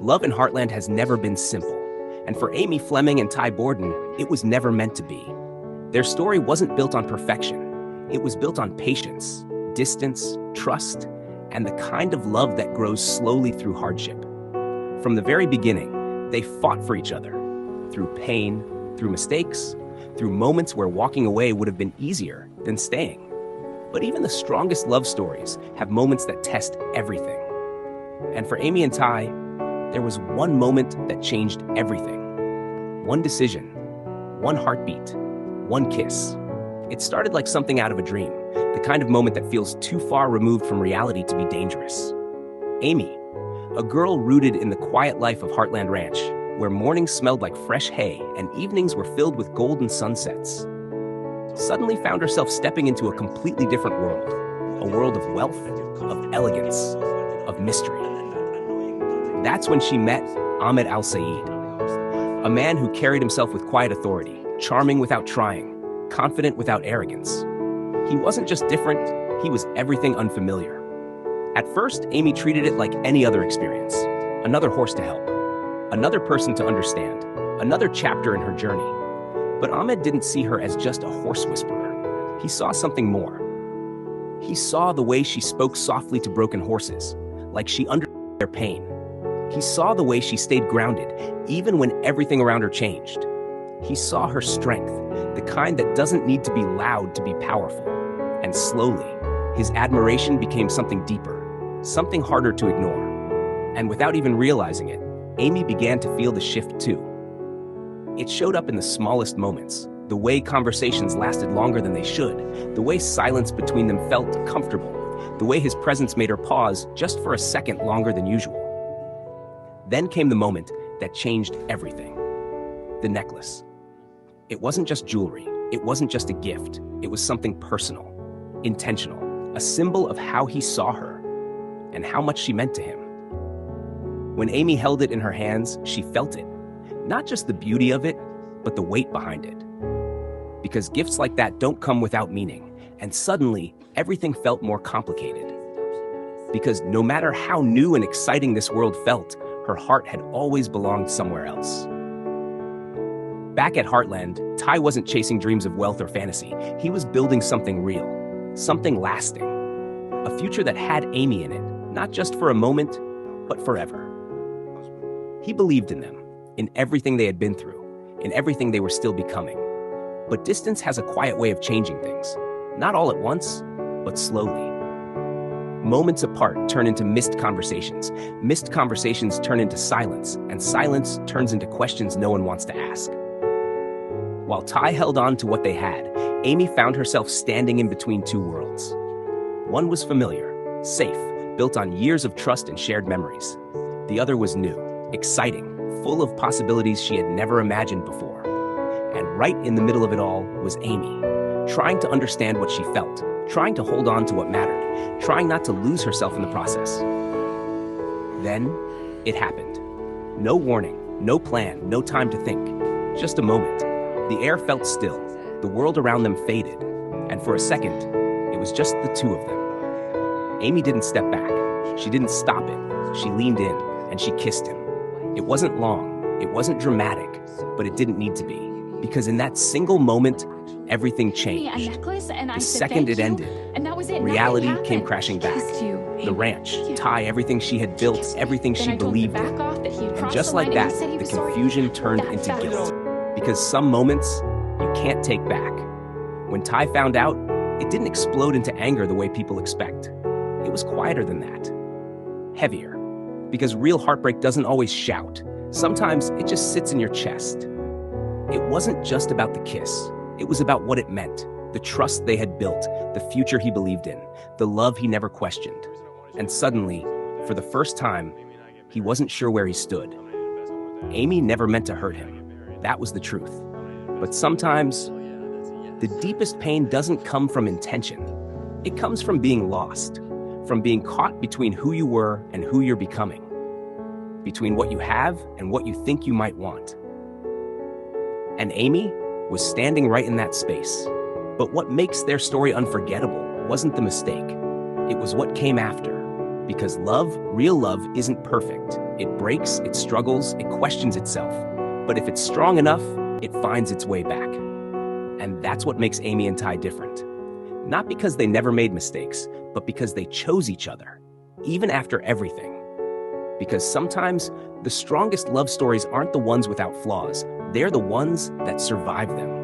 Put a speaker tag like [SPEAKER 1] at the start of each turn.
[SPEAKER 1] Love in Heartland has never been simple, and for Amy Fleming and Ty Borden, it was never meant to be. Their story wasn't built on perfection. It was built on patience, distance, trust, and the kind of love that grows slowly through hardship. From the very beginning, they fought for each other, through pain, through mistakes, through moments where walking away would have been easier than staying. But even the strongest love stories have moments that test everything. And for Amy and Ty, there was one moment that changed everything. One decision, one heartbeat, one kiss. It started like something out of a dream, the kind of moment that feels too far removed from reality to be dangerous. Amy, a girl rooted in the quiet life of Heartland Ranch, where mornings smelled like fresh hay and evenings were filled with golden sunsets, suddenly found herself stepping into a completely different world, a world of wealth, of elegance, of mystery. That's when she met Ahmed Al-Sayed, a man who carried himself with quiet authority, charming without trying, confident without arrogance. He wasn't just different, he was everything unfamiliar. At first, Amy treated it like any other experience, another horse to help, another person to understand, another chapter in her journey. But Ahmed didn't see her as just a horse whisperer. He saw something more. He saw the way she spoke softly to broken horses, like she understood their pain. He saw the way she stayed grounded, even when everything around her changed. He saw her strength, the kind that doesn't need to be loud to be powerful. And slowly, his admiration became something deeper, something harder to ignore. And without even realizing it, Amy began to feel the shift too. It showed up in the smallest moments, the way conversations lasted longer than they should, the way silence between them felt comfortable, the way his presence made her pause just for a second longer than usual. Then came the moment that changed everything. The necklace. It wasn't just jewelry. It wasn't just a gift. It was something personal, intentional, a symbol of how he saw her and how much she meant to him. When Amy held it in her hands, she felt it. Not just the beauty of it, but the weight behind it. Because gifts like that don't come without meaning, and suddenly, everything felt more complicated. Because no matter how new and exciting this world felt, her heart had always belonged somewhere else. Back at Heartland, Ty wasn't chasing dreams of wealth or fantasy. He was building something real, something lasting. A future that had Amy in it, not just for a moment, but forever. He believed in them, in everything they had been through, in everything they were still becoming. But distance has a quiet way of changing things. Not all at once, but slowly. Moments apart turn into missed conversations turn into silence, and silence turns into questions no one wants to ask. While Ty held on to what they had, Amy found herself standing in between two worlds. One was familiar, safe, built on years of trust and shared memories. The other was new, exciting, full of possibilities she had never imagined before. And right in the middle of it all was Amy, trying to understand what she felt, trying to hold on to what mattered, trying not to lose herself in the process. Then, it happened. No warning, no plan, no time to think. Just a moment. The air felt still, the world around them faded, and for a second, it was just the two of them. Amy didn't step back. She didn't stop it. She leaned in, and she kissed him. It wasn't long, it wasn't dramatic, but it didn't need to be. Because in that single moment, everything changed. The second it ended, reality came crashing back. The ranch, Ty, everything she had built, everything she believed in. And just like that, the confusion turned into guilt. Because some moments, you can't take back. When Ty found out, it didn't explode into anger the way people expect. It was quieter than that. Heavier. Because real heartbreak doesn't always shout. Sometimes it just sits in your chest. It wasn't just about the kiss. It was about what it meant, the trust they had built, the future he believed in, the love he never questioned. And suddenly, for the first time, he wasn't sure where he stood. Amy never meant to hurt him. That was the truth. But sometimes, the deepest pain doesn't come from intention. It comes from being lost, from being caught between who you were and who you're becoming, between what you have and what you think you might want. And Amy was standing right in that space, But what makes their story unforgettable wasn't the mistake. It was what came after. Because love, real love, isn't perfect. It breaks, it struggles, it questions itself. But if it's strong enough, it finds its way back. And that's what makes Amy and Ty different. Not because they never made mistakes, but because they chose each other, even after everything. Because sometimes the strongest love stories aren't the ones without flaws, they're the ones that survive them.